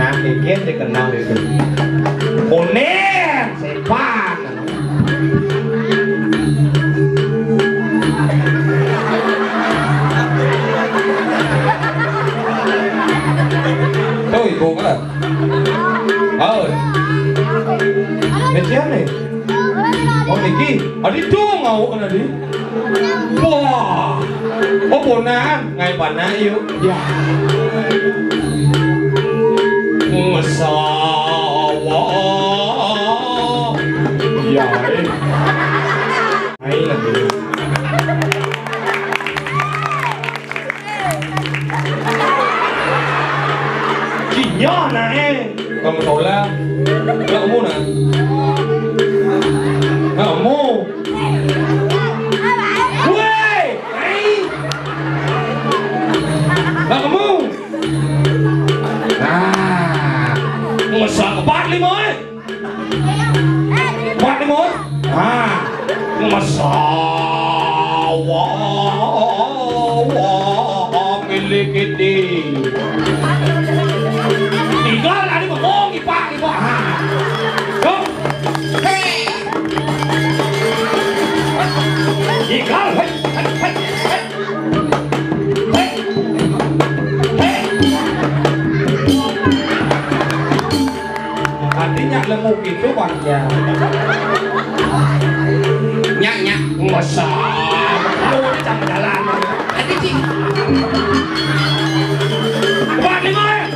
Nah, bikin dikenal itu kuning, sepan. Tuh ibu kan? Oh, ini nih. Oh niki, adi dong mau kan adi. Wah, oh bonan, ngai panah yuk. Ya. Masawa ya ai lagi kinya nae kamu tahu lah kamu na kamu woi ai kamu masak empat lima masak milik ini tinggal ada ngomong ipak dong tinggal artinya lemuk itu panjang nyak masak lu di jam jalan ada cing buat lima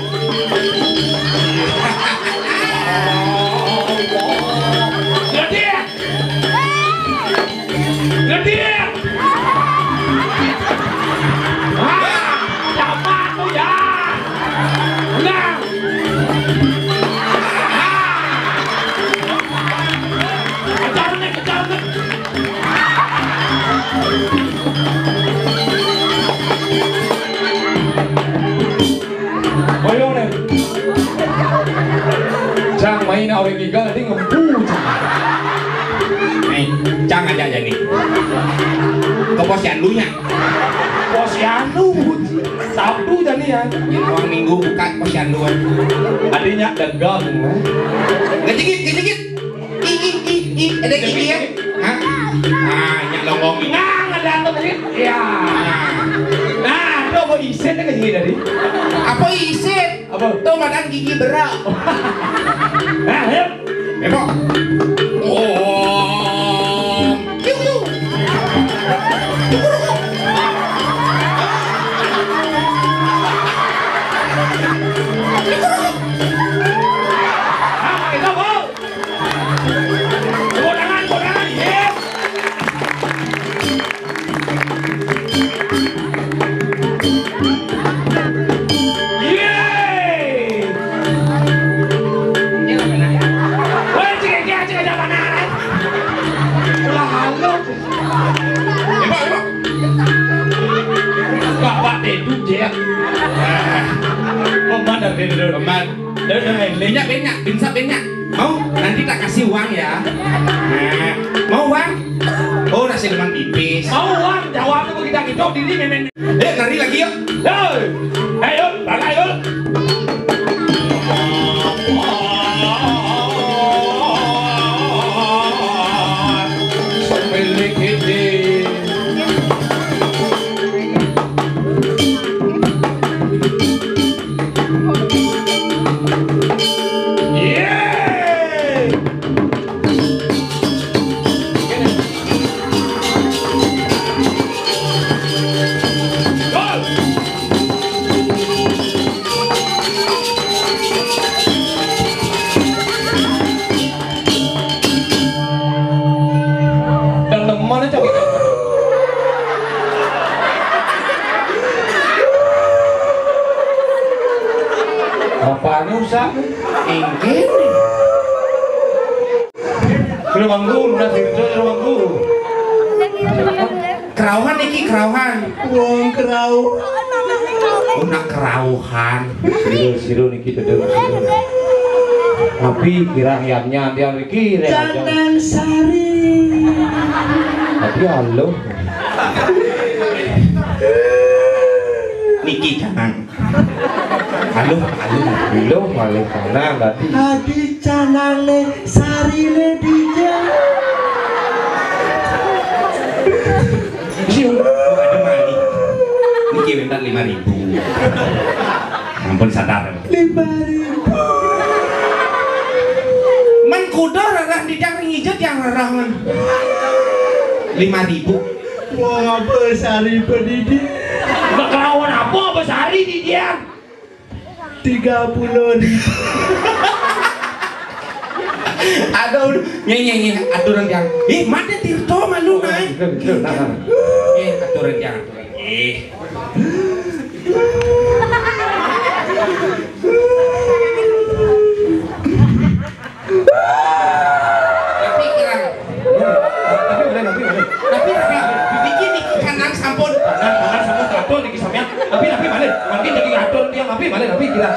gede dapat tuh ya nah Ayo nih, Chang main orang giga nanti ngembu. Nih, Chang aja nih. Ke posyandunya. Posyandu, Sabtu jadi ya. Yang orang minggu buka posyandu. Adanya dagang. Ngejigit. Ada gigi ya? Hah? Nah, nyak longgong. Ngang ada tadi. Ya. Nah, lo mau iset kan gigi tadi? Apa iset? Apa? Tuh makan gigi berak. Nah, yuk. Epo. Oh. Yuk. Benyak, benyak. Mau? Nanti tak kasih uang ya. Nah, mau uang? Oh, nasi lemak tipis. Mau uang? Jawabnya begitu hidup diri memen. Nari lagi yuk. Ayo, balik yuk. Apaan usah? Ingin. Ruang guru, nanti itu ruang guru. kerauhan iki kerauhan. Wong kerau. Nak kerauhan. Siru niki dedeng siru. Tapi kira ayamnya dia niki Canang Sari. tapi halo Niki jangan. Halo. halo malah sana berarti Adi Canang le Sari le dija. Siung. Ada mali. Niki bentar 5.000. Ampun sadar. 5.000. Man kuda rarah di jang hijat yang rarah man. 5.000. Wong apa Sari pendidik? kelawan apa sehari di dia 30.000. Aduh, nyanyi aturan yang. Mana Tirto malu nai. Aturan yang. Tapi kira. Tapi bikin kanan sampun. Tangan sama karton niki sampean tapi balik mungkin jadi karton dia tapi balik kira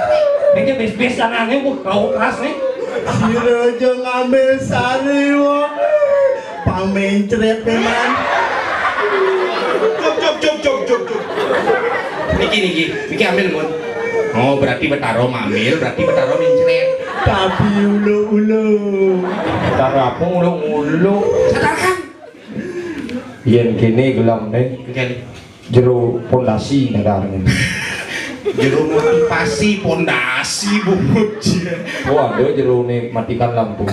niki bes sanane kau keras nih Siro aja ngambil Sari wong. Pamencret teman. Cuk. Niki ambil mun. Oh, berarti betaro mamil, berarti betaro mencret. Tapi ulu-ulu. tarapung ulu Sadarkan. yen kene gelam deh Oke. jero pondasi negaranya Jero motivasi pondasi bubut. wah dia jero nih matikan lampu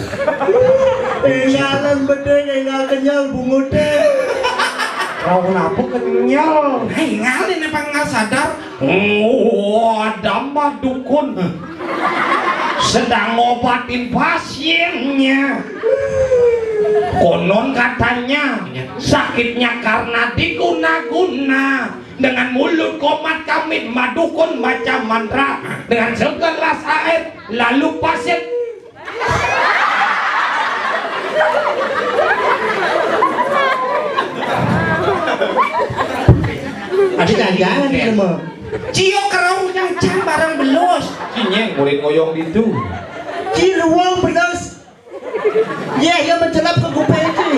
Engalan bedeng engal kenyal bungute. kau kenapa kenyal Hei, ngalin apa nggak sadar? ada mah dukun sedang ngobatin pasiennya konon katanya sakitnya karena diguna-guna dengan mulut komat kamit madukun baca mantra dengan segelas air lalu pasien Ada jangan di rumah. Cio kerau yang jam barang belos. kinyeng murid ngoyong itu Ci ruang belas. Ya, ya mencelap ke kuping Ci.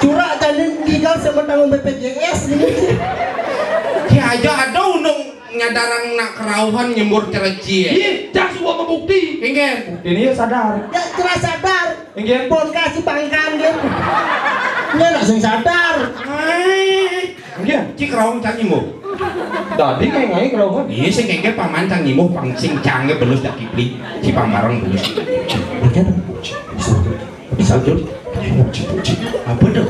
Curah dan tinggal sama tanggung BPJS ini. Ya aja ada undang nyadarang nak kerauhan nyembur cereci. ih cak semua membukti Enggak. ini ya sadar Ya jelas sadar. enggak Pon kasih pangkan dia. Dia nak sing sadar. enggak Ci kerauhan cang nyembur. tadi kayak ngai kalau Iya sih kayaknya paman cang nyembur pang sing cange belus dak kipli. Ci pambarang belus. Bisa jod. Apa dah?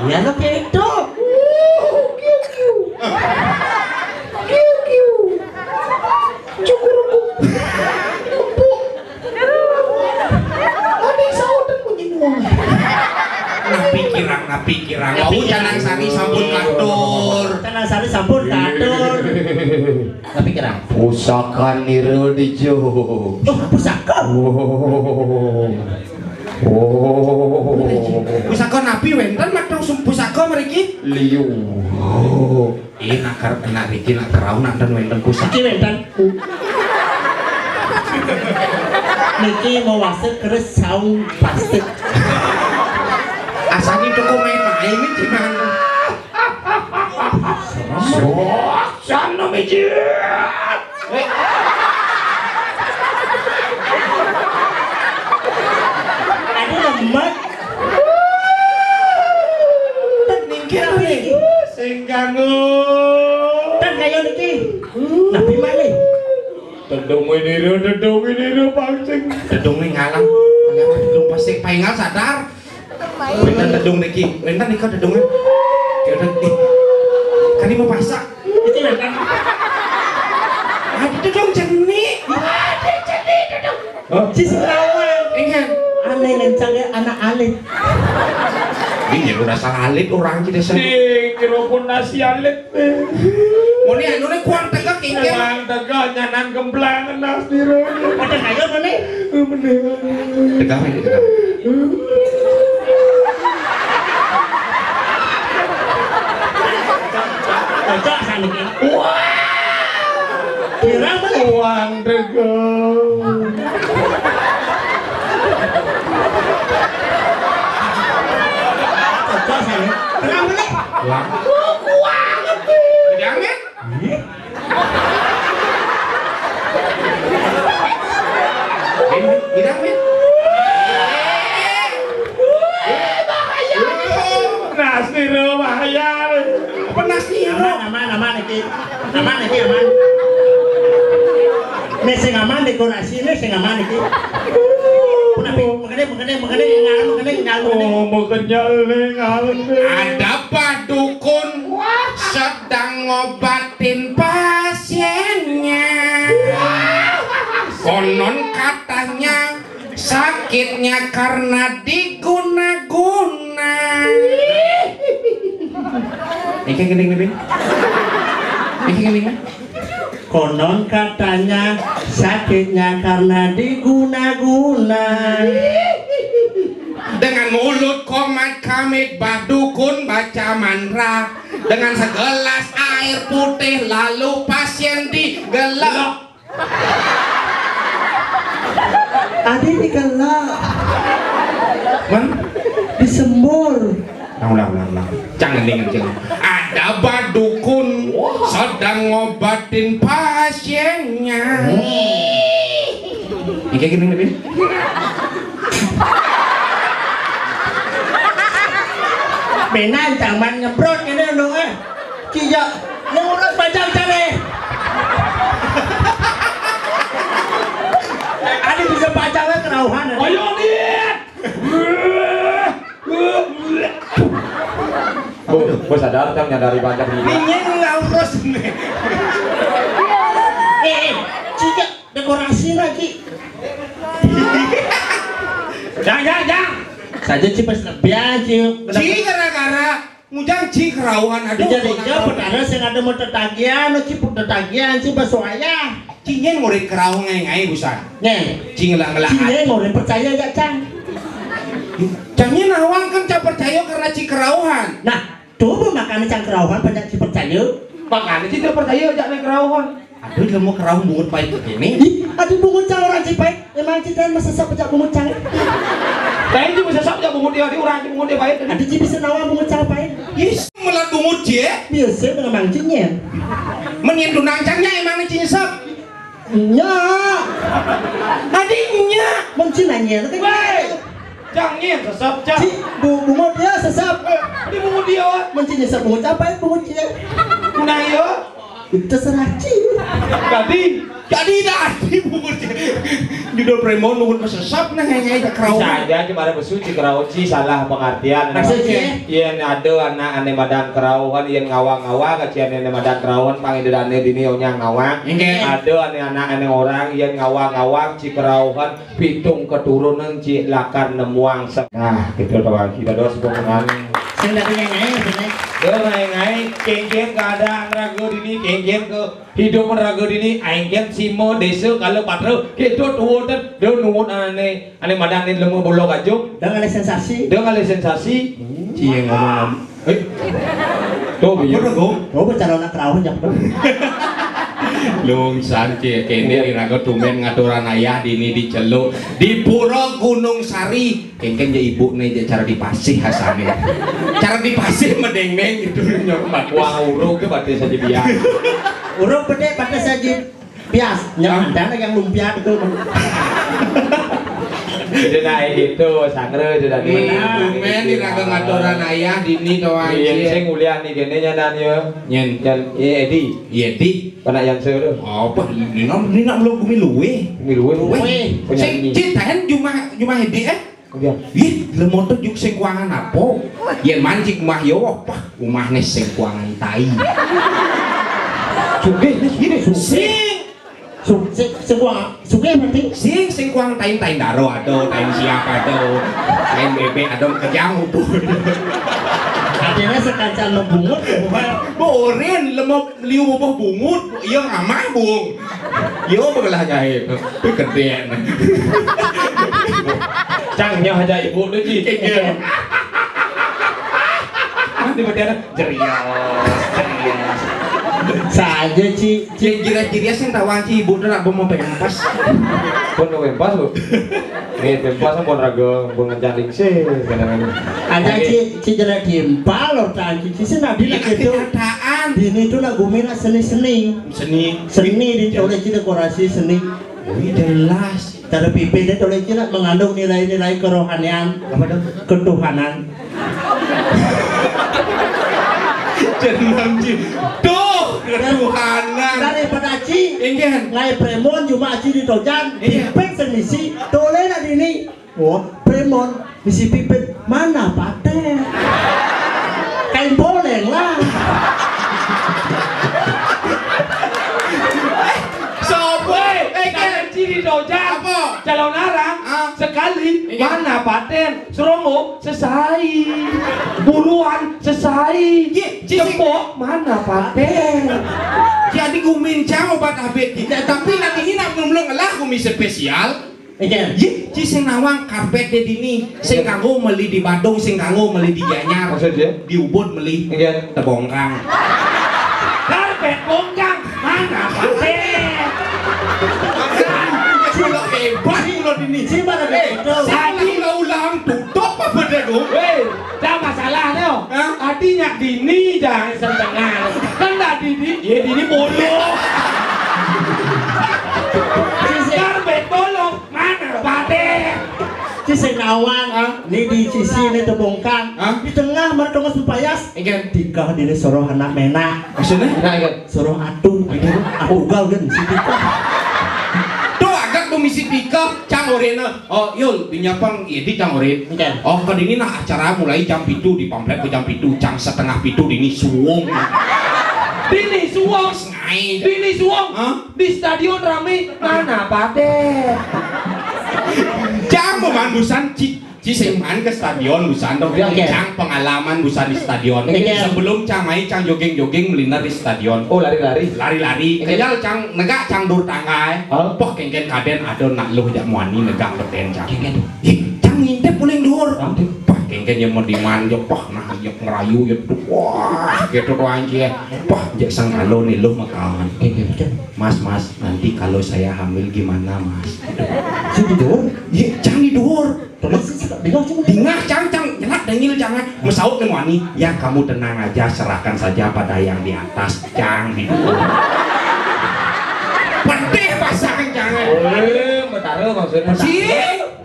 Ya nak itu. Napi kirang. Mau Canang Sari sampun katur. Canang Sari sampun katur. Tapi kira. pusaka niru dijo Oh, pusaka. Pusaka napi wenten matang pusaka mriki. liu Nakar nak riki nak kerau nak dan wenten pusaka. Iki wenten. Niki mau wasit keres saung plastik. Asani toko main-main ini gimana? sana meja Ada lemak. Ningkir nih. singgangu Dan kayak niki. Nabi mana? tendung ini pancing Dedung nih ngalang. Kenapa dedung pasti paingal sadar? Benten dedung niki. Benten nih kau dedungnya. Kira kan ini mau pasak. Itu wenten. Ada dedung jenik. Si sekawan. Enggak. Aneh lencangnya anak alit. Ini udah salah alit orang kita sih. kira pun nasi alit Mau nih anu nih kuang tegak kingkir. Kuang tegak nyanan gemblangan nasi roni Ada kayak mana? Tegak ini tegak. ini. Kira boleh uang degong. Cocok saya. Kira boleh. Uang. Jangan. Tidak, Min. Nasiro bahaya. Apa Nasiro? Aman iki. Aman. Nek sing aman dekorasi ini sing aman iki. Mengenai Oh, mau kenyaling Ada Pak Dukun sedang ngobatin pasiennya. Konon katanya sakitnya karena diguna-guna. Ini gini nih, Bin. Ini gini nih. Konon katanya sakitnya karena diguna-guna. Dengan mulut komat kamit Mbah Dukun baca mantra. Dengan segelas air putih lalu pasien digelap. Adi digelap, Man? disembur. Ulang. Jangan jangan. Ada Mbah Dukun sedang ngobatin pasiennya. Ini kayak gini nih, Bin. Benan jangan nyebrot ini dong Cija, ngurus bajang cari. Adi bisa bajangnya kerauhan. Ayo lihat. Gue sadar kan nyadari banyak ini. Ini ngurus nih. Cija dekorasi lagi. Jangan. Saja cipas lebih aja. Ci gara-gara ngujang ci kerauhan aduh. Jadi jauh perkara saya ada mau tetagian, ciput tetagian, cipas soaya. Cinya ngorek kerauhan ngai busan. Nih, Ci ngelang-ngelang. Cine mau percaya gak Cang? Cangnya nawang kan ca percaya karena ci kerauhan. Nah, tuh makan Cang kerauhan banyak ci percaya. Makanya sih dia percaya aja nih kerauhan. Aduh, dia mau kerauhan bungut pahit begini. Ih, aduh bungut Cang orang cipait. Emang kita masa sok pecah bungut Cang. Tapi itu bisa sabda bungut dia orang bungut dia baik. Ada ci bisa nawa bungut Cang pait. Yes, melat bungut ci. Biasa dengan mangcinya. Menyen dunang cangnya emang ci nyesep. Nya, Adiknya. mangcinanya itu kan. Jangan sesap cang. Ci bungut dia sesap. Di bungut dia. Mencinya sesap bungut apa ya bungut cia? Nah yo. Terserah ci. Jadi dah di bungut ci. Judul premon nunggu pesesap nah ngai kerauhan. Saja cuma bersuci kerauci salah pengertian. Maksudnya? Iya ada anak ane badan kerauhan, iya ngawang-ngawang kacian ane badan kerauhan pangidane dini onya ngawang. Inge. Ada ane anak ane orang iya ngawang-ngawang ci kerauhan pitung keturunan ci lakar nemuang. Nah, gitu doang kita doang sebenarnya. Saya tidak punya ngai. Dia ngai kengkeng keadaan ragu dini kengkeng ke hidup ragu dini aingken simo desa kalau patro kita tuh dia nunggu ane madangin lemu bolong ajuk Dengan sensasi. dia ngalih sensasi Cie ngomong. tuh biar Oh bicara anak kerauhan jam Lungsan cie kene iraga tumen ngaturan ayah dini diceluk di Pura Gunung Sari. Kengken je ibu nih je cara dipasih hasane. Cara dipasih medeng-meng gitu nyormat. wah uruk ke batis saja biar Urut pede pada saja bias. Yang ada yang lumpia betul. jadi naik gitu sangre sudah Nih tumen iraga ngaturan ayah dini doang iya saya cie. nguliah nih gini nyadan ya Nyen. dan iya Edi Iya di. pada yang seru Apa nina belum bumi luwe. miluin Sing penyanyi citahen cuma hedi kemudian Ih, lemotot juk sing kuangan apa? Yen mancing mah yo apa? Umahne sing kuangan tai. sugih gini Suge berarti. Sing kuang tain daro ado, tain siapa ado, tain bebek ado kejang utuh. Akhirnya sekancan membungut. Boren lemok liu boboh bungut, iya ngamah bung. Yo belah jahit, tapi kedean. cangnya aja ibu tuh ji nanti berarti ada jerios Saja Ci. Kira-kira sing tawang ci ibu nak mau pempas. Pun wempas lo. Nih wempas pun raga pun ngejaring sih kadang-kadang. Ada Ci jalan diempal lor tadi Ci nabi Iya lagi itu. kenyataan. Dini itu nak gumina seni Seni. di oleh Ci dekorasi seni. Wih jelas. Cara pipi dia oleh Ci nak mengandung nilai-nilai kerohanian, apa tuh? Ketuhanan. Jenang ci. Tuh ketuhanan. Daripada Ci Ingin. ngai premon cuma Ci di tojan Iya. pipet semisi tole nak dini. Oh, premon misi pipet mana paten? Kain boleng lah. Sopo. Kan ciri dojan. Apa? Calon arang sekali Iya. mana paten serongo sesai buruan sesai Iya, jempok mana paten Jadi gumincang obat abet kita, tapi nanti ini nak belum lah gumi spesial. Ikan. Ye, ci sing nawang karpet de dini, sing kanggo meli di Badung, sing kanggo meli di Gianyar, maksudnya di Ubud meli Iya. tebongkang. karpet bongkang mana paten Kulo hebat kulo dini. Ci mana begitu? Saya ulang tutup apa dego? weh dah masalahnya Hah? artinya dini jangan setengah kan dah dini ya dini bolong karpet bolong mana paten Ci senawang, ni di sisi ni terbongkang, Hah? di tengah mereka supayas. Ikan. Tikah di soroh anak mena, Maksudnya? nah kan soroh atuh, aku ugal kan si tikah. Tuh agak komisi pika cang orena. Oh, yul dinyapang ini cang oren. Ikan. Oh, kan ini nah acara mulai jam 7 di pamflet ke jam 7, jam setengah 7 dini suwung. dini suwong Ngai. dini suwong Hah? di stadion rame mana paten Jang peman busan ci sing main ke stadion busan dong. Oke. Cang pengalaman busan di stadion. Oke. Sebelum cang main cang jogging melina di stadion. oh lari-lari Lari-lari. Kayal cang negak cang dur tangga. Hah? Poh kengken kaden ada nak luh jak muani negak beten cang. Cang ngintip puling dur. Poh kengken yang mau diman yo poh nah yo ngerayu yo wah gitu tuh anjir. Poh jak sang kalau nih luh makan. Mas, nanti kalau saya hamil gimana mas? Si tidur, Iya, cang tidur. terus bingung cuma. Dingah, cang, nyelak dengil jangan. Mesaut ke wani. Ya kamu tenang aja, serahkan saja pada yang di atas. Cang tidur. Pedih pasangan jangan. betara maksudnya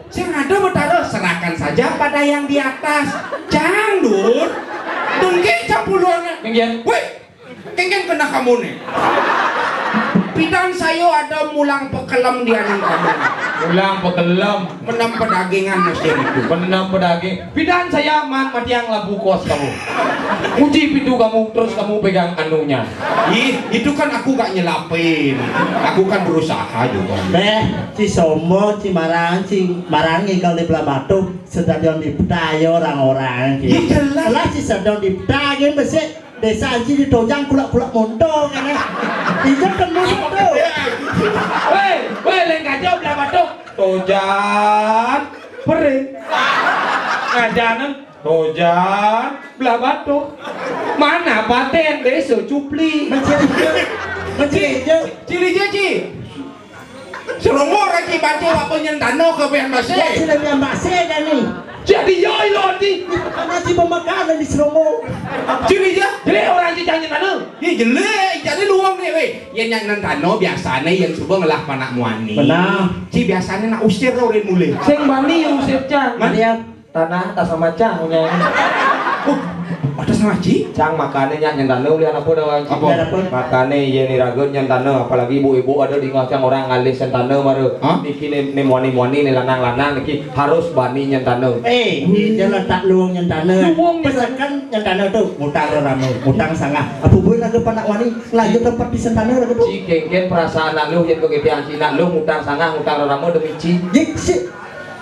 Si ada betara, serahkan saja pada yang di atas. Cang dur. Tunggu campulonnya. Kengkian Woi, kengken kena kamu nih. Bidang saya ada mulang pekelam di aning kamu. ulang pekelam Menam pedagingan mesin itu. penam pedaging bidan saya mati yang labu kos kamu kunci pintu kamu terus kamu pegang anunya Ih, itu kan aku gak nyelapin. Aku kan berusaha juga. Si Somo, si Marang igal di belah batu, stadion di Petayo orang-orang. Ya jelas. Lah si stadion di Petayo mesti desa Anci di Tojang kulak-kulak montong kan. Itu kan montong. weh lain kacau belah batuk tojan pering ngajanan tojan belah batuk mana paten desa cupli Macam itu. Cili ci. Seromo lagi baca apa nyentano ke pian Ya base. sila yang masih dah ni. jadi yoi lodi Karena si pemakanan di Seromo. Cili ja. jadi orang cicannya tanah Ih jelek, jadi luang nih weh. Yang nyentano biasanya yang coba ngelah panak muani. Benar. Ci biasanya nak usir kau udah mulai. sing bani usir cang Dia tanah tas sama cang punya Oh, ada sama Ci? cang makannya nyentana ulian apa dah Apa? makanya iya nih ragun nyentana apalagi ibu-ibu ada di ngacang orang ngalis nyentana baru Hah? niki nih muani-muani nih lanang-lanang niki harus bani nyentana dia letak luang yang tanah. Luang yang Pesankan yang tanah tu mutang rame, mutang sangat. Apa boleh nak ke panak wani lanjut tempat di sana lagi tu. ci kengken perasaan nak lu yang kegedean ci nak lu ngutang sangat ngutang rame demi ci Jik si.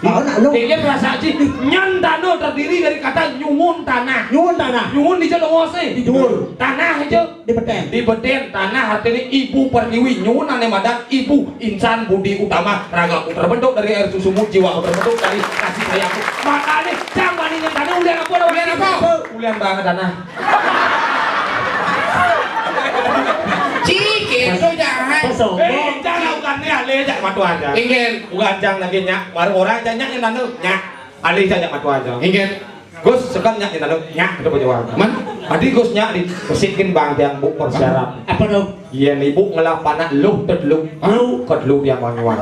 Oh nak lu kengken perasaan ci nyentana terdiri dari kata nyumun tanah nyuwun tanah nyumun di jalan ngose di dhuwur tanah aja di peten. di beden tanah artinya ibu pertiwi nyuwun ane madan ibu insan budi utama ragaku terbentuk dari air susumu jiwa terbentuk dari kasih sayangku makanya cang bani nyentana ulian apa ulian apa ulian banget tanah Cikin itu jahat. Sombong. Jangan bukan ni alih jak matu aja. Ingin. Bukan jang lagi nyak. Baru orang aja nyak yang nanu nyak. Alih jak matu aja. Ingin. Gus sekan nyak yang nanu nyak kita bawa. Man. Adi Gus nyak dibesikin bang yang buk persyarat. Apa dong? Iya ibu ngelah panak lu terluk lu kedlu yang manyuan.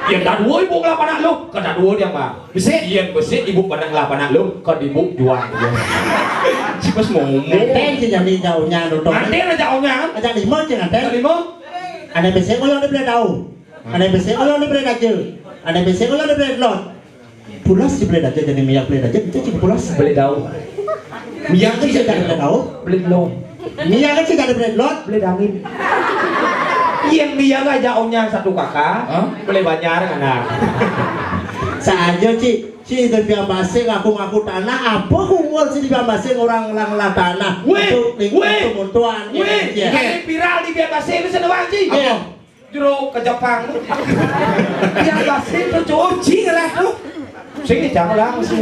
Iya dah dua ibu ngelah panak lu kada dua yang mah. Bisa. Iya besi ibu panak ngelah panak lu kad ibu jual. Cipas momo. Nganteng sih jadi jauhnya nonton. Nanti ada jauhnya kan? Ada 5 sih nganteng. Lima. Ada besek kalau ada beli tahu. Ada besek kalau ada beli aja. Ada besek kalau ada beli lot. Pulas sih beli aja jadi minyak beli aja itu cukup pulas. Beli daun. Minyak kan sih jadi tahu. Beli lo. Minyak kan sih jadi beli lot. Beli dangin. Yang dia gak jauhnya satu kakak. Beli banyak anak. Saja Ci itu biar basing ngaku tanah apa kungol sih biar basing orang lang tanah. Untuk muntuan. Ini viral di biar basing itu sedang Ci. Jero ke Jepang. Biar basing itu cuci lah tuh. Sini jangan lah mesti.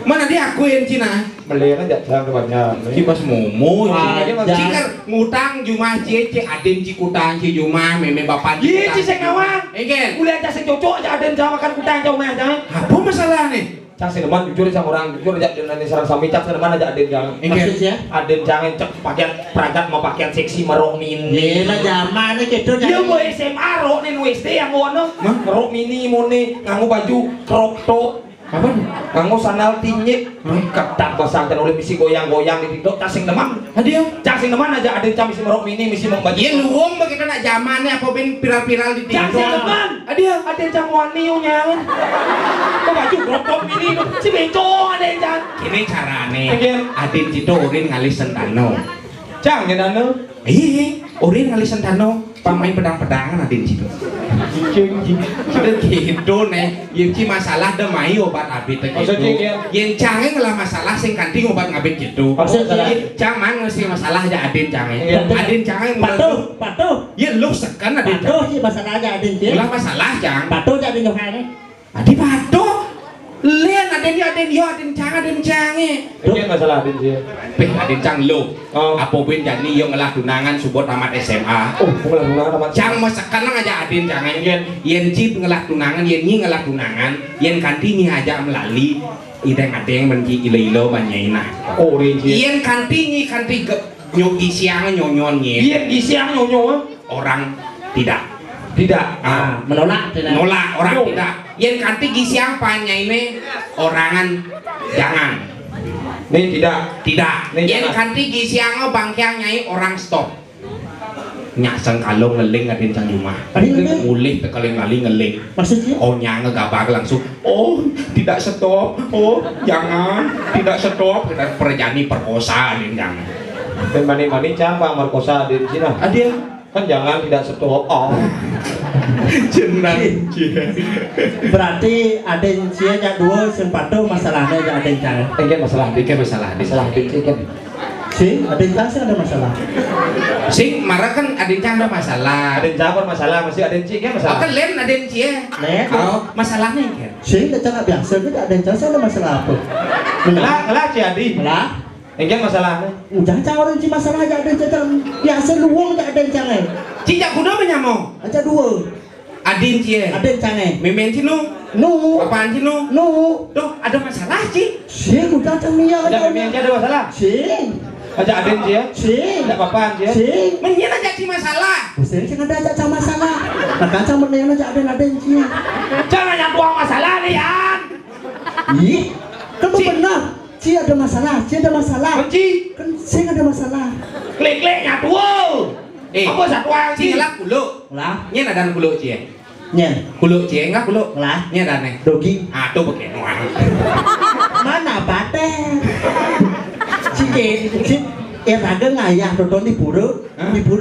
Mana dia akuin Cina? Beli kan jangan banyak. Cipas momo. Wajar. Cikar ngutang jumah cici aden cikutang ci jumah meme bapak. Iya ci sing ngawang. Ingin. Kuliah aja sing cocok aja aden sama makan kutang jauh mah aja. Apa masalah nih? Cang sing deman jujur sama orang jujur aja dan sarang sami cang sing deman aja aden jangan. Maksudnya? Aden jangan cek pakaian peragat mau pakaian seksi merok mini. Ini zaman ini gitu. Dia mau SMA rok nih WSD yang ngono. Merok mini mone nganggo baju crop top. Apa? Nganggo sandal tinyek. Ketat pasangkan oleh misi goyang-goyang di TikTok cang sing deman. Hadiah. Cang sing deman aja aden cang misi merok mini misi mau baju. Iya luwung begitu nak zamannya apa ben viral-viral di Cang sing TikTok. deman. Hadiah. Aden cang wani nyangan. Kok baju crop top mini si beco aden cang. Ini carane. Ingin. Aden cito urin ngali sentano. Cang nyenano. Iya, urin ngali sentano. Pamain pedang-pedangan aden cito. Sudah gitu nih, yang ci masalah demai obat abit gitu. Yang canggih ngelah masalah sing kanti obat ngabit gitu. Jangan ngasih masalah aja aden canggih. Aden canggih Patuh. Ya lu sekan aden. Patuh sih masalah aja aden sih. Ulah masalah jang. Patuh jadi nyokannya. Adi patuh. Lian aden aden canggih. Ini masalah aden sih. Peh aden cang lu. Apa ben jadi yo ngelah tunangan subot tamat SMA. Oh, bukan tunangan tamat. Cang masakan aja aden canggih yen cip ngelah tunangan yen nyi ngelah tunangan yen kanti nyi aja melali ideng adeng menki ilo banyaina. Oh, rinci. Yen kanti nyogi siang nyonyon nyi. Iya, siang nyonyo. Orang tidak Menolak tidak. nolak orang tidak. Yen kanti gisiang panyaine orangan jangan. Nih tidak. Nih Yen jangan. kanti gisiang bangkiang nyai orang stop. Nyaseng kalau ngeling aden cang rumah. Mulih tekaling kali ngeling. Maksudnya? Oh nyang ngegabak langsung. Oh tidak stop. Oh jangan. Tidak stop. Dan perjani perkosa aden jangan. Dan mani-mani cang bang merkosa di sini. Adia. Kan jangan tidak stop. Oh. Jenang. Berarti aden sia nya dua sing patuh masalahnya aja aden cang. Ini masalah Dikit masalah. masalah dikit kan. Si aden cang sih ada masalah. Sing marah kan aden cang ada masalah. Aden cang masalah masih aden cik kan Oh masalah. kan lain aden cie. Len. Oh masalahnya kan. Si cara biasa kita aden cang sih ada masalah apa? Kelah cik Adi. Lah. Ini masalahnya. Jangan cang orang si masalah aja aden cang biasa luang aja aden cang. Cijak kuda menyamo. Aja dua. Adin cie. Aden cang. Memen cinu. Nu. Apaan cinu? Nu. Tuh ada masalah ci. Si udah cang Mia Ada memang ada masalah. Si. Aja aden cik ya. Si. Tidak apa-apaan cik. Si. Menyen aja ci masalah. Buset sih ada aja cang masalah. Nah cang meneng aja aden sih. Jangan yang buang masalah nih Yan. Ih, kan benar. Si ada masalah, si ada masalah. Benci. Kan saya ada masalah. Klik-kliknya tuh. Apa satuan Ci sih? ngelak kulo. Lah, Nyen ada kulo cie. nyen, Kulo cie enggak kulo. lah, Nyen ada nih. dogi. Ah tuh pakai nuang. Mana bate? Si raga ngayah tonton di pura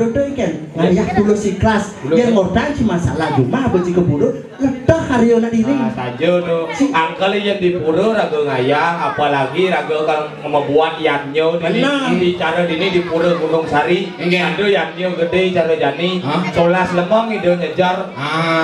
tuh kan ngayah dulu si kelas yang ngordan si masalah cuma apa sih ke pura letak hariona di ini. Saja tuh. Angkel yang di pura raga ngayang, apalagi raga kalau membuat yanyo di cara ini di pura Gunung Sari. Ada yanyo gede cara jani. Solas lemong ide nyejar.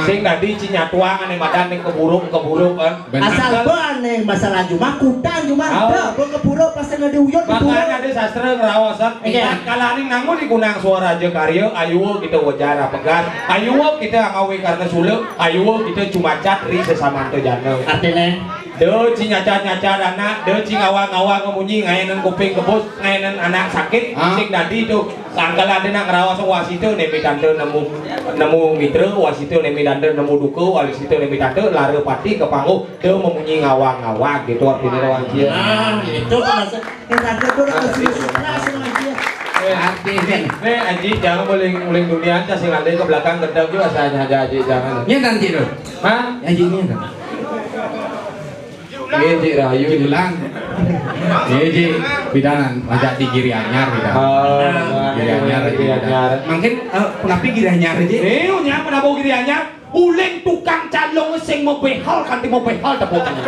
Sing tadi cinyatuang ane madan ning keburuk kan. Asal ban nih masalah cuma kutang cuma ada ke pura pas pasang diuyot makanya ada sastra ngerawasan kita kalaning nangun di kunang suara aja karya ayo kita wajar pegas ayo kita ngawi karena suluk ayo kita cuma cat ri sesama tu jana artinya deu cing nyacat anak deu cing awang ngemunyi ngayanan kuping kebus ngayanan anak sakit sing tadi itu sangkal ada nak ngerawas wasito nemi tante nemu mitra wasito nemi tante nemu duku wasito nemi tante lari pati ke panggung deu memunyi ngawang gitu artinya rawang dia itu masa tante tuh langsung aja artinya Aji jangan muling dunia aja sing landai ke belakang gedang juga saja Aji jangan nya nanti tuh hah Aji nya Ji rayu ulang Ji bidanan ajak di giri anyar giri anyar mungkin kenapa giri anyar Ji nya kenapa giri anyar uling tukang calong sing mau behal kanti mau behal tepukan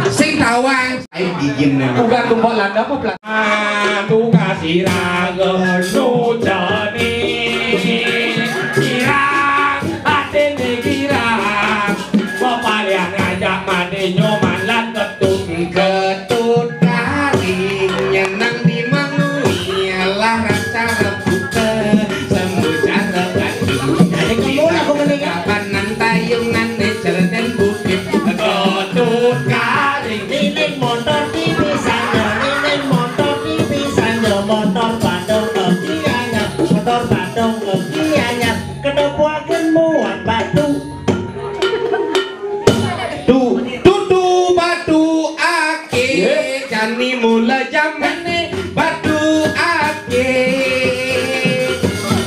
sing tawang ayo digin bukan tumpah landa apa pelan tu kasih raga nu jani kirang ate ne kirang papalian ngajak mane nyoman lan ketut garing nyenang di mangui lah rasa rebuta sembuh cara kapan nantayungan necer dan bukit ketut garing liling motor tipisannya motor badung kegianya kedepuakan muat batu tutu batu ake jani mula jamane batu ake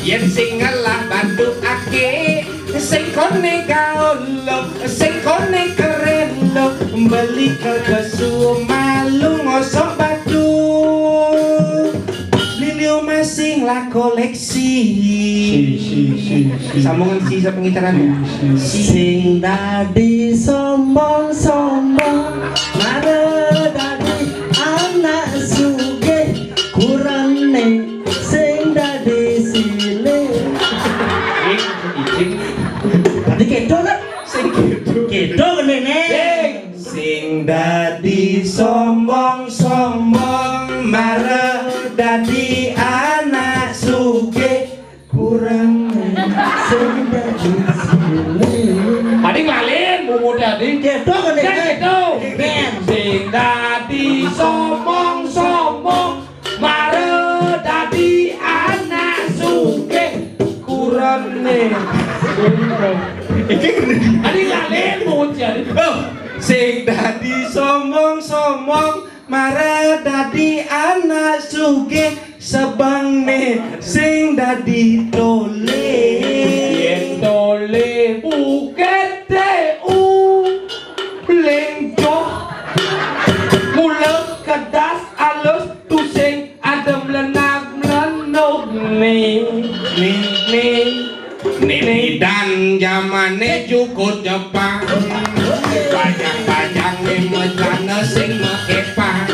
yen sing ngalah batu ake sing kone gaolo sing kone keren lo beli ke malu ngosok batu lilio masing lah koleksi sambungan sisa pengitaran sing dadi sombong-sombong mare dadi anak sugih kurang ning sing dadi silih tadi kedo lah sing kedo nene sing dadi sombong-sombong mare dadi anak sugih kurang sing dadi silih ading lalin mumu ading kedo nene sing dadi sombong-sombong mare dadi anak sugih kurang nih ading lalin mumu jadi sing dadi sombong-sombong mare dadi anak sugih sebangne sing dadi tole yen tole buket lengjo mulek kedas alus tusing adem lenak melenuk nih dan zamane cukup Jepang bajang-bajang memetlana sing mekepang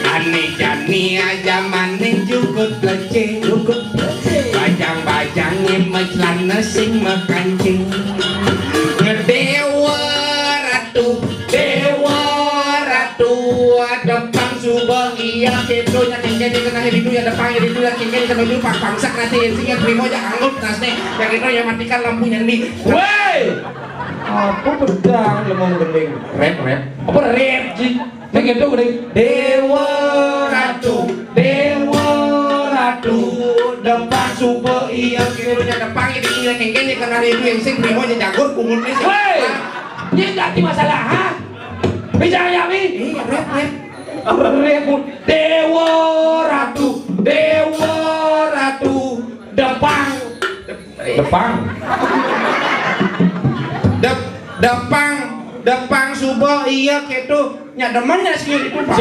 ane jani zamane cukup leceh bajang-bajang memetlana sing mekancing ngedewa ratu depan subang iya kedo nya kengkene kena hidu ya depan hidu ya kengkene kena hidu pak pangsak nanti sing primo aja anggut nasne yang itu ya matikan lampunya nih woi apa pedang lemong gending rep apa rep sih yang itu gending dewa ratu depan subang iya kedo nya depan hidu ya kengkene kena hidu yang sing primo aja jagur kumulnya sih woi ini ganti masalah ha bicara Yami iya rep Rebut dewa ratu depang subuh iya ketu nya demen nya sih itu Pak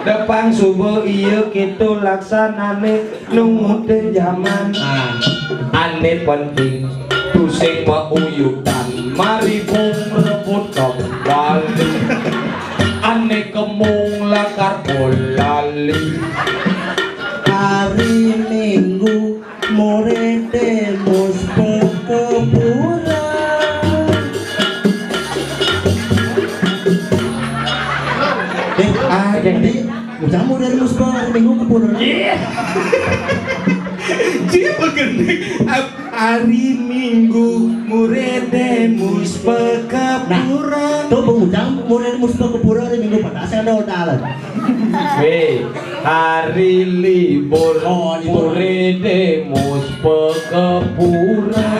depang subuh iya ketu laksanane nunggutin zaman ane penting tusing mauyutan mari bung rebut kembali ane kemung lakar bolali hari Minggu more temos perkebunan Jadi jamu dari musbah hari Minggu ke pura. Siapa gendeng hari Minggu murede muspe kepura. Tuh pengundang murid musbah ke pura hari Minggu pada saya ada odalan. Hari libur murede muspe kepura.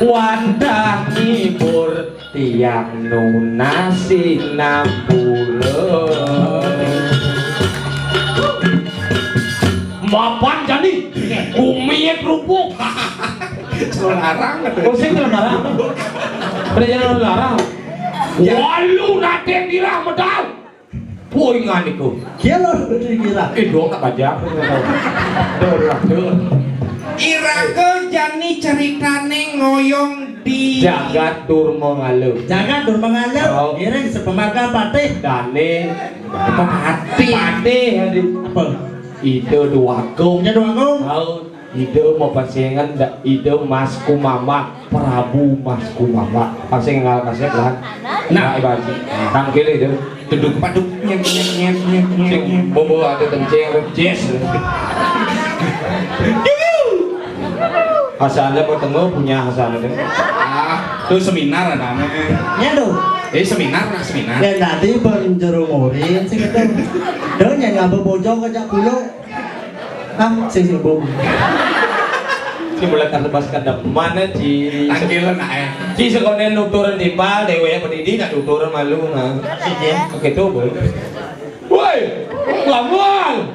Wandah ngibur tiang nunasi nampule. Mapan jadi bumi kerupuk. Larang. Kosong larang. Pada jalan larang. Walu nate kira medal. Poingan iku. Kira kira. Dong tak pajak. Irake jani ceritane ngoyong di Jagat Durma Ngaluh. Jangan dur mengalir. Iring sepemaga patih. Dane Pati. Apa? Ide duagung. Punya doang kau. Ide mau pasengan ide Mas Kumama Prabu Mas Kumama. Paseng ngal kasih lah. Nah ibadi. Tangkil itu. duduk paduk nyet nyet nyet nyet nyet. Sing bobo ada kencing jazz. Hasannya ketemu punya Hasannya. Tuh seminar ada Nyado. seminar lah seminar. Ya tadi penjuru murid sih kita. Dia nyanyi apa bojong aja kulo. Sing bom. Ci boleh katebas kada mana ci. Tangkilan Ci sekonen nuturan timpal dewe pendidik nak nuturan malu nah. Oke tuh boy. Woi, ngawal.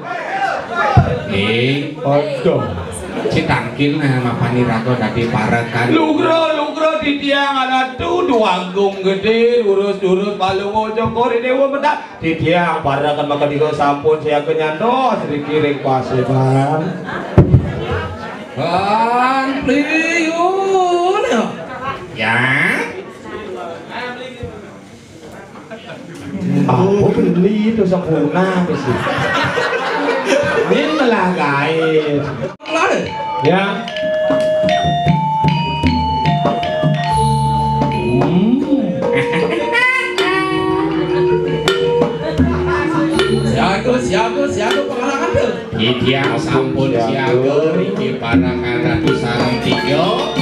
Aduh. Si tangkil nah mapani rato tadi parakan. Lugro di tiang ada tuh duanggung gede urus palu mojo kori dewa benda di tiang parakan maka digo sampun saya kenyando sedikit kiring pasir bang. Priyun ya. Aku beli itu sempurna sih. Ini malah guys. Ya. Siaga pengalangan tuh. Tiang sampun siaga riki parangan ratu sareng tiga.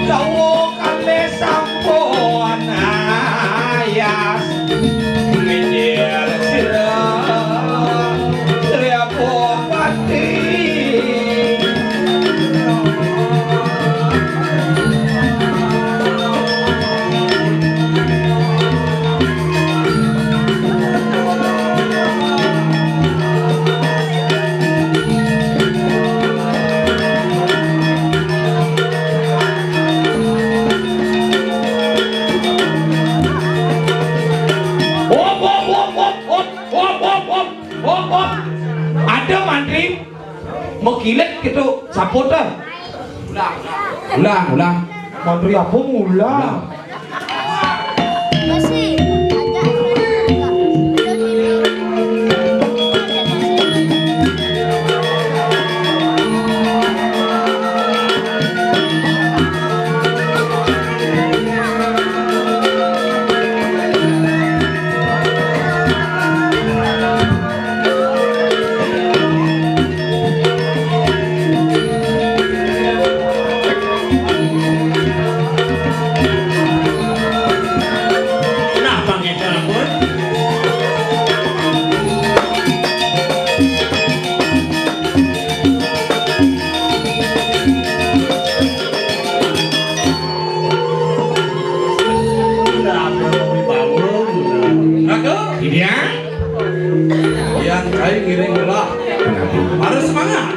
Dawo kale sampun ayas menyel sirah seriapo pati. Ada mantri mekilet gitu saput dah. Ulang. Mantri apa ulang? Masih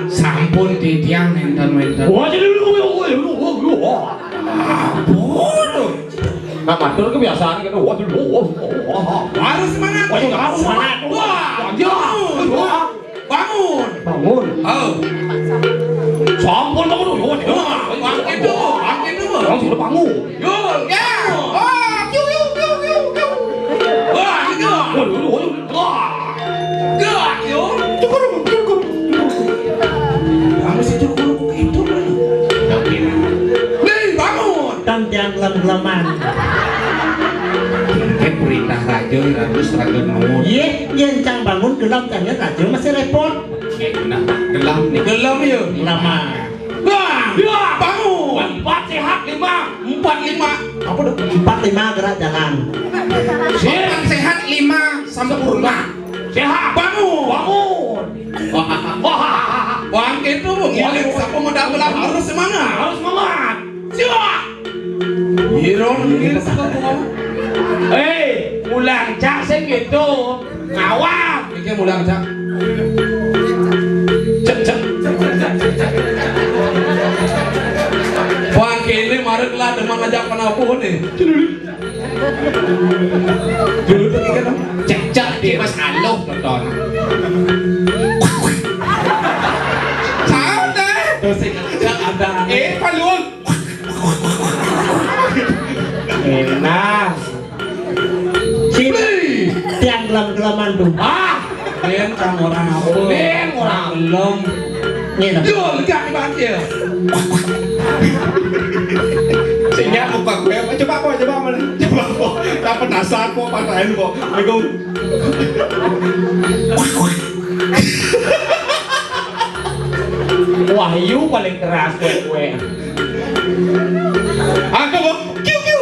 Sampun titiang enten-enten. Nah, matur kebiasaan gitu. Harus semangat. Harus semangat. Bangun. Oh. Sampun bangun. Bangkit dulu. Orang sudah bangun. Ya. Tan tiang lam geleman. Kengken perintah raja ratus raga nuwun. Iya, yen cang bangun gelap tanya raja masih repot. Nah, gelam nih. Gelam ya. Lama. Bang, bangun. 4 sehat 5. 4-5. Apa tuh? 4-5 gerak jalan. Orang sehat 5 sempurna. Sehat. Bangun. Wah. Bang itu ngiling siapa modal belah harus semangat. Harus semangat. Siap. Hero ngiling siapa? Mulang cak sing gitu. Ngawang. Iki mulang cak. Cek. Bang kene marek lah deman ngajak penapuh nih. Dulu tuh kan Cek di Mas Aloh nonton. santai. Terus sing ada paluang. Enak. Sini tiang gelam-gelaman tuh. Ben cang orang apa? Ben orang belum. Nih lah. Yo legak di bang dia. Sehingga muka gue apa? Coba mana? Coba kok. Tak penasaran kok patahin kok. Assalamualaikum. Wahyu paling keras kue. Aku kok. Kiu.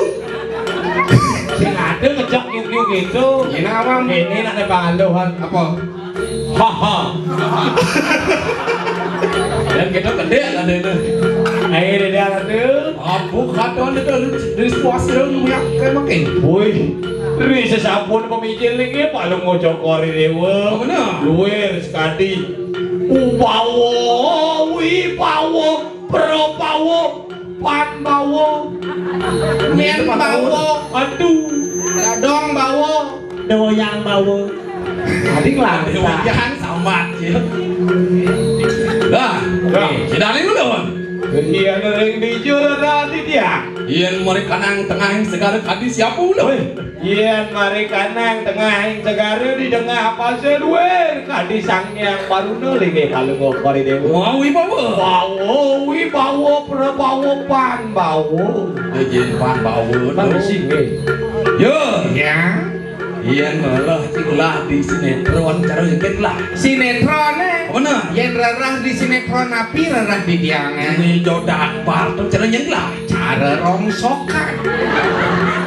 Sing ada ngejak kiu gitu. Ini awam. Ini nak pangaluhan. Apa? Haha. Dan kita gede lah itu. Ayo dia ada. Abu katon itu dari puas dong yang kayak makin. Woi. Ri sesapun pemikir lagi paling ngocokori dewa. Oh, bener? Luwer sekali. Upawo, wipawo, propawo, panbawo, Mien bawo. aduh, Dadong bawo. Doyang bawa. adik lah. Jangan sambat ya. Dah, sudah ini dulu. Iya nering dijur nanti dia. Ian mari kanang tengah segala kadi siapa ulah. Iya mari kanang tengah segara di tengah pasir luwer kadi sangyang baru nulis ke kalau ngokori dewa. Mau ibawa. Bawo, wibawo, propawo, panbawo. Jadi pan bawa. Bang sing Yo, Ya. Ian malah cikulah di sinetron cara sedikit lah. Sinetron Mana? Yen rarah di sinetron api rarah di tiangan. Ini jodak bar tuh cara nyenglah. Cara rongsokan.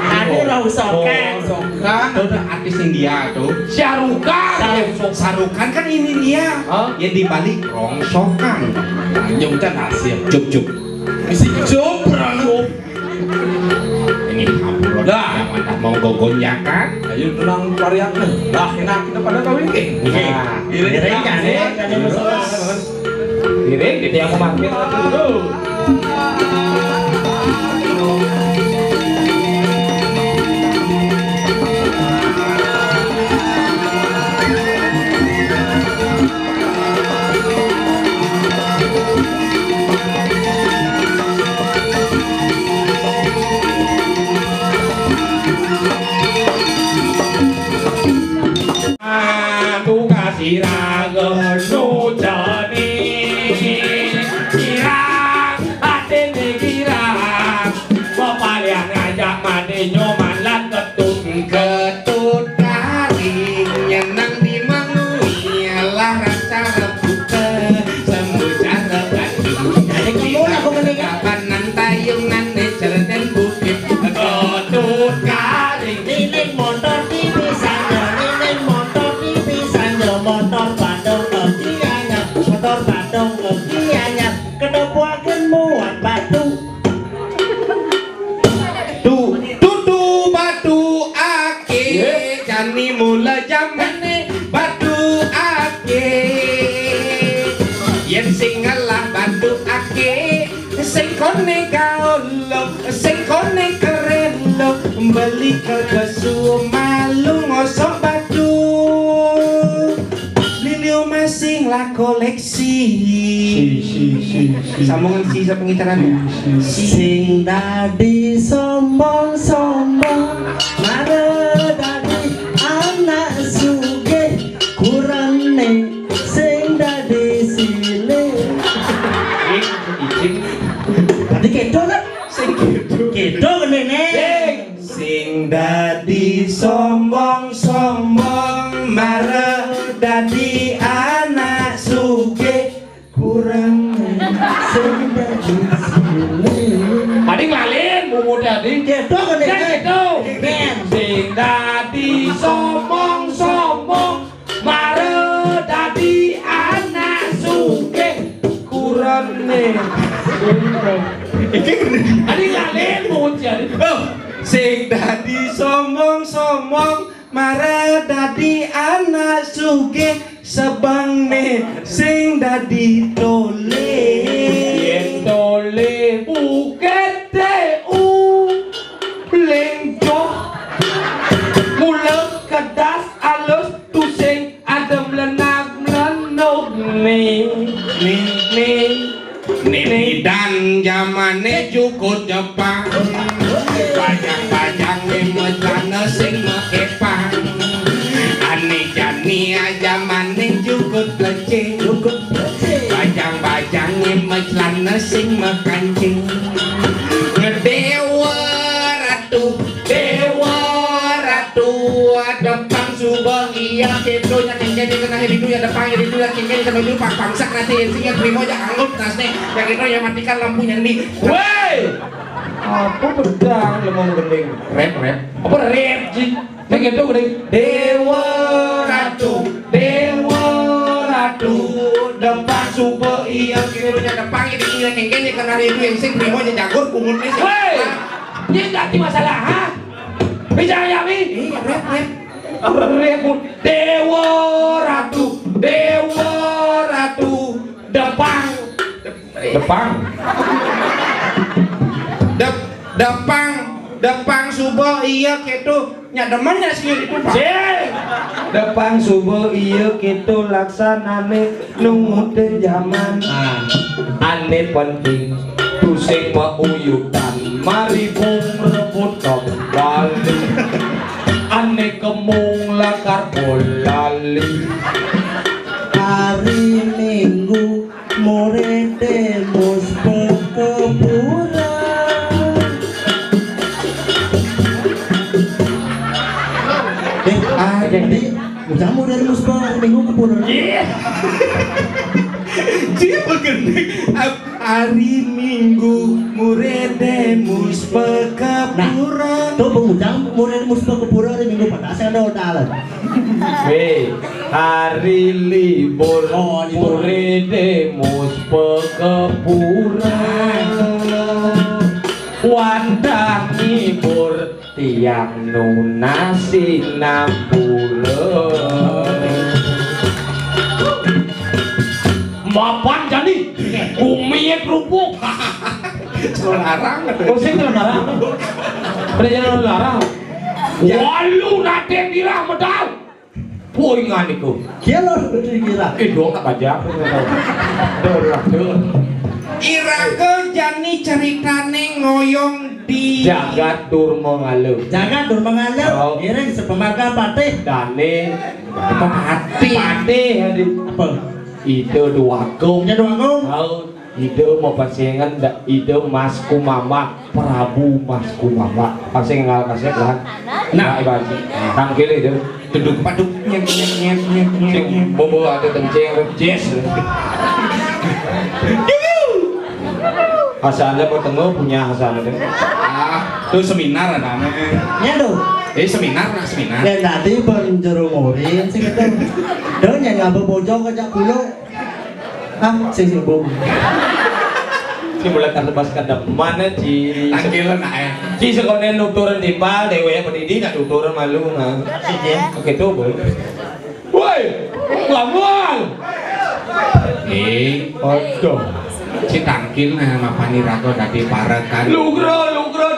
Ada rongsokan. Rongsokan udah artis India tuh. Syarukan. Sarukan kan ini dia. Hah? Ya dibalik rongsokan. Nyong can hasil. Cuk. Misi copra. Ini hampur Dah. yang mana mau gogonjakan. Ayo tenang varian lah enak kita pada kawin ke. Nah, Kirain kan ya, kan yang masalah. Kirain gitu yang mau mampir dulu. Siraga sujani kirang atene kirang papalian ngajak mati nyoman lan ketut Garing nyenang di mangui lah rasa rebuke sembuh cara banding. Kapanan tayungan cerden bukit ketut garing Nining motor dipisahnya, nining motor dipisahnya, motor Bandung ke Gianyar, motor Bandung ke Gianyar, kedepuakeun muat batu. Tutu batu ake jani mula jamane batu ake yen sing ngalah batu ake sing kone gaolo sing kone kerelo beli ke kesu malu ngosok batu lilio masing lah koleksi sambungan si sa pengitaran Sing dadi sombong-sombong, mana dadi anak sugih, kurane sing dadi silih. Tadi kedo kan? Sing kedo. Kedo menene. sing dadi sombong-sombong mareh dadi anak sugih kurang sing dadi Ading lalin mumu dadi Gitu kan nih? gitu sing dadi sombong-sombong mare dadi anak sugih kurane Ading lalin mumu jadi sing dadi sombong-sombong mareh dadi anak sugih sebangne sing dadi tole yen tole buket u lengjo mulek kedas alus tusing adem lenak melenuk Nini dan zamane cukup Jepang Bajang-bajang memetlana sing mekepang Ani jani zamane cukup leceh Bajang-bajang memetlana sing mekancing Ngedewa ratu Depang subang iya kedo nyakin jadi kena hidup ya depan hidup ya kengkeng sama dulu pangsak nanti sehingga primo ya anggut nasne yang itu ya matikan lampunya nih Woi, apa pedang lemong gending? rap Apa rap sih? Neng itu gending. Dewa ratu, depan super iya. kedo nya depan ini iya kengkeng ya kena hidup yang sing primo ya jagur kumut nih Woi, ini nggak masalah, ha? Bisa ya mi? iya rap Rap Dewa ratu, depan. Depang subuh iya kedo nya demen ya sih itu Pak Depan subuh iya gitu laksanane nunggu teh zaman ane penting tusing mauyutan mari bung rebut kembali ane kemung lakar bolali Hari Minggu more demos perkebunan jadi jamu dari musbah hari Minggu kebunan Cipu gendeng hari Minggu muredemus pekapuran tuh pengundang more musbah kebunan hari Minggu pada saya ada odalan hari libur Oh, libur. muredemus pekepuran wandang ngibur tiang nunasi nampura mapan jadi bumi kerupuk larang pusing larang perjalanan larang walu naden dirah medal poingan itu kira kira dong tak baca Irake jani ceritane ngoyong di jagat durma ngaluh jangan durmangalau Oh. ini sepemakan patih dane Pati ada apa ide dua kong punya doang kong tahu ide mau pasengan ide Mas Kumama Prabu Mas Kumama pasengan kasih kan nah ibaji tangkil itu duduk paduk nyet sing bobo ada kencing jazz asalnya bertemu punya asalnya tuh seminar ada nya do seminar dan tadi penjerumorin sih gitu dan yang ngapa bojong kejak kulo sing bom si mulai terbas kada mana ci tangkilan ae ci sekonen nuturan timbal dewe pendidik nak nuturan malu nah oke tuh boleh woi lamuan aduh si tangkil nah mapani rago dadi parekan lugro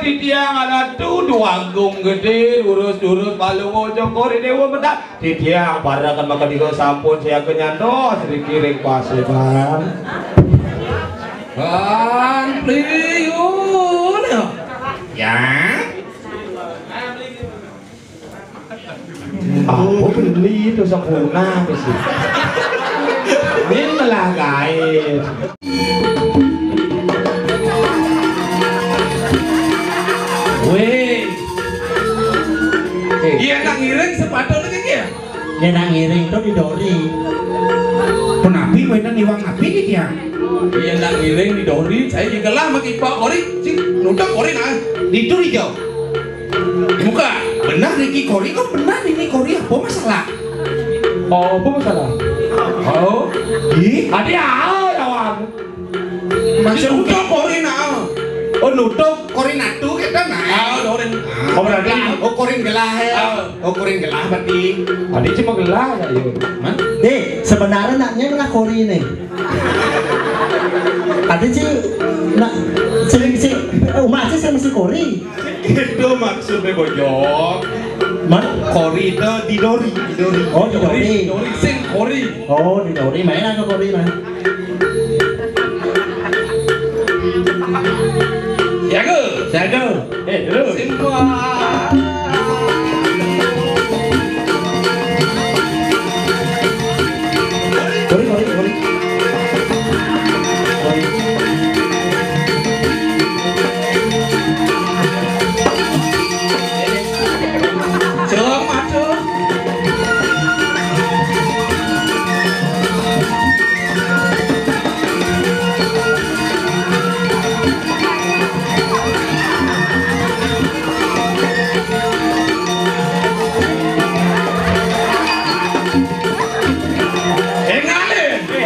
di tiang ada tuh dua agung gede urus palu ngojok kori dewa mendak di tiang parekan maka digo sampun saya kenyando sedikit rek paseban Pliyun ya aku beli itu sempurna sih ini malah guys weh Iya nak ngiring sepatu lagi ya. Dia nak ngiring itu didori. Penapi mainan iwang api nih ya. Iya nak ngiring di dori, saya juga lah makin pak kori, sih nudak kori nah. Itu hijau. Muka. Benar Niki Kori kok benar ini Kori apa masalah? Oh, apa masalah? Oh, Ih, tadi lawan. Masih nudak kori nah. oh nutup Kori natu kita nah. Dori. Oh, berarti Korin gelah ya. Oh Korin gelah berarti. tadi cuma gelah ya. Man? Sebenarnya naknya lah kori ini. Ada sih nak sering sih umat sih saya mesti kori. Itu maksudnya bojok. Man? Kori itu didori. Oh didori. Dori sing kori. Oh didori mainan ke kori mah. Jaga. Jago. Dulu. Sing kuat. Kori. Kori. Celok maju.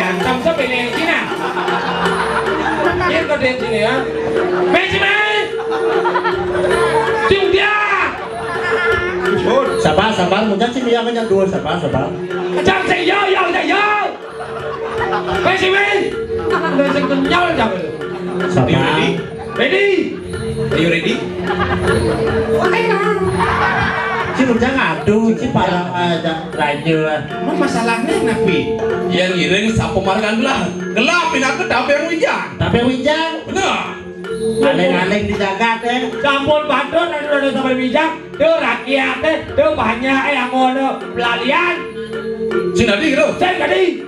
Antam sa pilih sini. Ini kau di sini ya. Benjamin. Cium dia. Sabar, mungkin sih dia banyak dua sabar. Jangan saya yo. Benjamin. Udah saya kenyal jangan. Sabar. Ready? Are you ready? Si mungkin ngadu, si parang aja raja. Emang masalahnya napi? Yang ngiring sapu margan gelah. Gelah pindah ke dapur yang wijang. Tapi wijang, Benar. aleng-aleng dijaga teh. Sampun badut ada sampai bijak. Tuh rakyat tuh banyak yang mau pelalian. Sing tadi gitu. Saya tadi.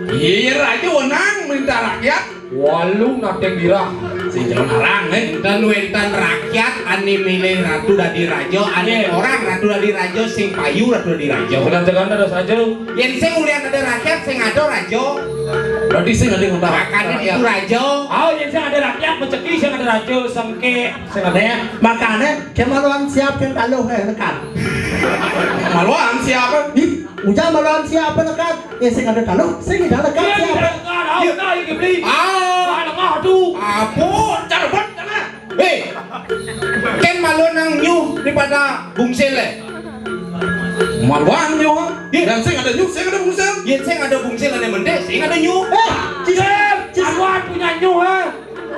Iya raja wenang minta rakyat. Walung nateng dirah. Si jalan arang Dan wentan rakyat ani milih ratu dadi rajo, ani orang ratu dadi rajo sing payu ratu dadi rajo. Jangan ada saja. Yang sing ulian ada rakyat sing ado rajo. Berarti sing ada ngomong Makanya itu rajo. Oh, yang saya ada rakyat mencekik, saya ada raja sengke. Sebenarnya makanya kemaluan siapkan kalau dekat. Maluan siapa? Ujang maluan siapa dekat? Ya saya ada kalau, saya tidak dekat siapa? Nah, ini beli. Ah, Nggak aduh. apa? Carbon sana. Hei, ken malu nang nyuh daripada bungsel le. Maluan nyo. Dan sing ada nyuk, sing ada bungsel. Yen sing ada bungsel ane mende, sing ada nyuh. Cisem, akuan punya nyu ha.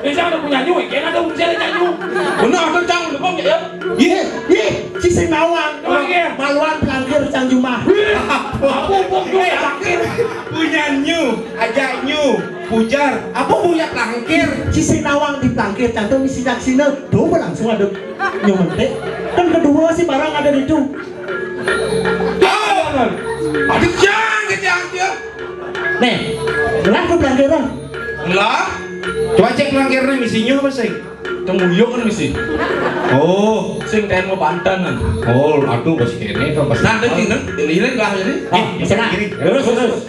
Ini saya ada punya nyu, kan ada unsel nyu. Benar kencang lebong ya. Si Senawang, maluan pelangkir Canjumah. Aku pokoknya pelangkir. Punya nyuh, ajak nyuh, pujar. Apa punya pelangkir? Si Senawang di pelangkir cantum si Jaksina, dua langsung ada nyomentek. Kan kedua si barang ada di itu. Ada jang dia. Nih, gelas ke pelangkiran. Lah, Coba cek pelangkirnya misi nyuh apa sih? temuyuk kan misi. Oh, Sing ten mau Banten kan. oh, aduh pas kene kok pas. Nah, dan tinggal ini lah jadi. Bisa terus.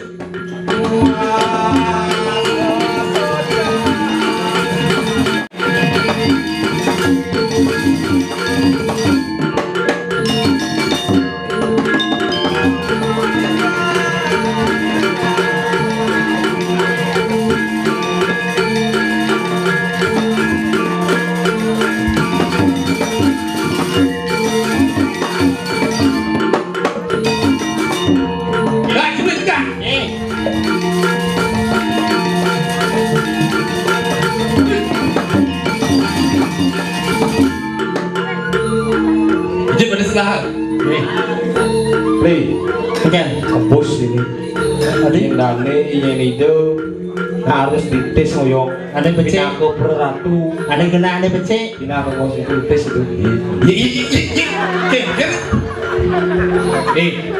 Gila, cuma juga. Ijin pada sebelah. Play. Oke. Kebus ini. Ada yang dane ingin itu harus dites ngoyong. Ada yang becek. Bina ke peratu. Ada yang kena, ada yang becek. Bina ke ngos itu tes itu.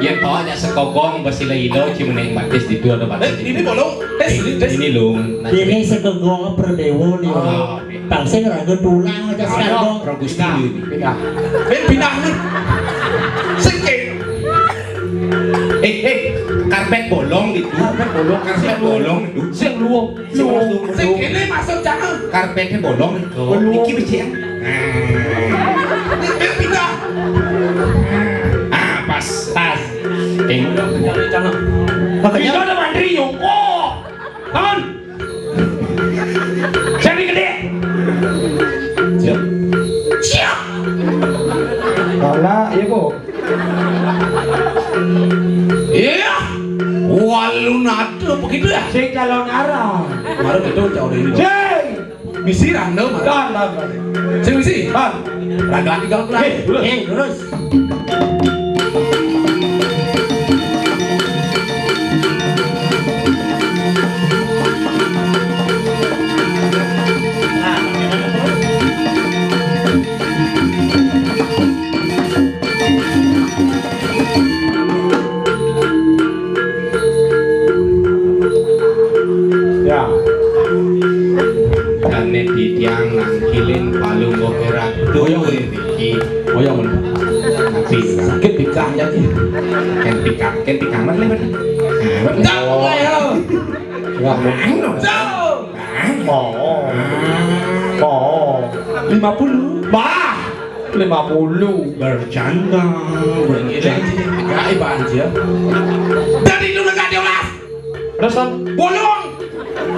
Yang tahu ada sekogong basila ilo cimeneng batis di dua batis. Ini bolong. Tes. Ini lung. Ini segegong perdewo nih. Bangsa ngeragu tulang aja sekarang. Rogusti ini. Bina. Ben pindah nih. Sikit. Karpet bolong itu. Karpet bolong itu. Sing luwung. Sikit ini masuk jangan. Karpetnya bolong itu. Iki becek. Pindah. Pas. Jangan. Itu ada mandiri yongko. Kan? Seri gede. Siap. Kalah, iya bu. Iya. Walun ada begitu ya. Sing calon arah. Baru itu jauh dari ini. Sing. Misi random. Dan. Sing misi. Dan. Lagi kalau lagi. Terus. Ya. Kane di tiang nangkilin palung opera doyo iki. Oh ya mana? Tapi Sakit pikanya sih. ken pikang mas lebar. Jauh ayo. Jauh. Oh. 50. Bah. 50. Bercanda. Gak banjir. Dari dulu gak diolah. Terusan. Bolong.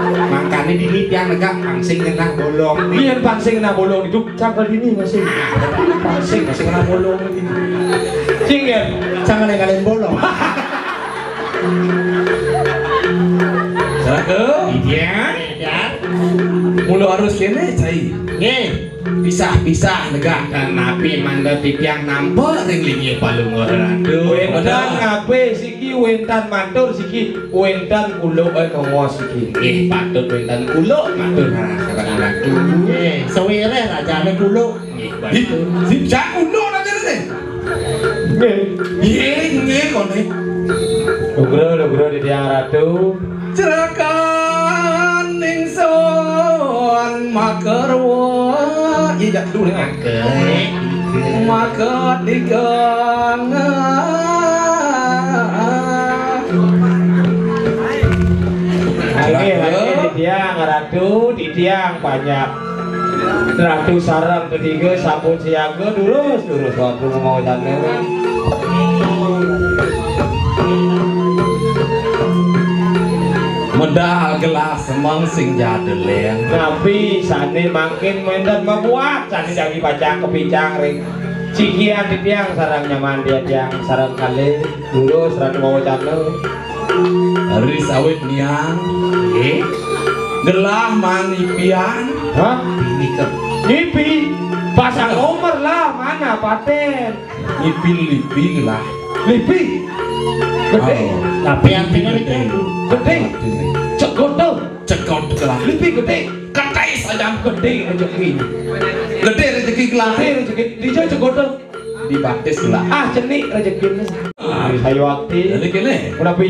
Makanya di tiang negak pangsing kena bolong. Biar pangsing na bolong itu cakal ini masih. Pangsing masih kena bolong ini. Sing ya. Jangan yang kalian bolong. Seragam. Iya. Ya. Mulu harus kene cai. Nggih. Pisah negak. Dan napi manda di tiang nampak ring lingi palung orado. Wentan ngape siki wentan matur siki wentan kulo ngos siki. Patut wentan kulo matur sarang lagi. Nggih, sewire rajane kulo. Si jak uno aja nih. Nggih kone. Lugro di tiang ratu. Cerakan ningson makerwa. Iya dulu nih. Maker digang. Lagi di tiang ratu di tiang banyak. Ratu sarang ketiga sampun siaga lurus waktu mau jalan. Medal gelas semang sing jadelen. Tapi sane makin mendan membuat sane jadi pacang kepicang ring. Cikian di tiang sarang nyaman dia tiang sarang kali lurus ratu mau jalan. Hari sawit niang. Gelah manipian. Hah? Ini ke Ngipi pasang nomor lah mana paten. Ipil lipi gelah. Lipi gede. Tapi artinya itu. Gede. Cekot Cekot gelah. Lipi gede. Katai saja. Gede rezeki. Gede rezeki gelah. Gede rezeki. Dijak cekot. Dibaptis gelah. Ah cenik rezekinya. Saya waktu. Jadi kene. Kenapa?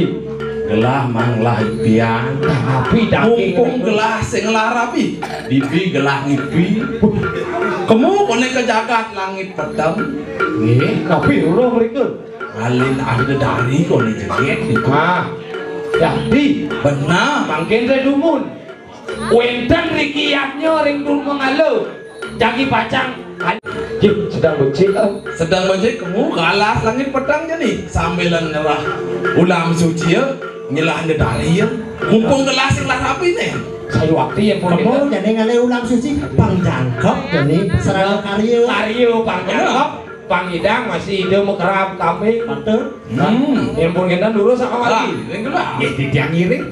Gelah manglah impian. Tapi daging. Mumpung gelah sing larapi. Dibi gelah ngipi. Kamu konek ke jagat langit petang. Tapi urung mereka. Alin ada dari konek jeget itu. Ah. Jadi Benar. mangkin saya dumun. Wentan rikiatnya ring dul mengalu. Jagi pacang. Cik sedang becik. Sedang banjir kamu kalah langit petang jadi sambilan nyerah ulam suci ya nyelah ada dari ya. Mumpung gelah sing larapi nih. Saya waktu yang Kamu jadi ngale ulam suci pang jangkep jadi serang karya. Karyo pangjangkep, pangidang masih hidup mekerap kami. Betul. Yang pun kita dulu sama Lah, lagi. yang gelah. di tiang iring.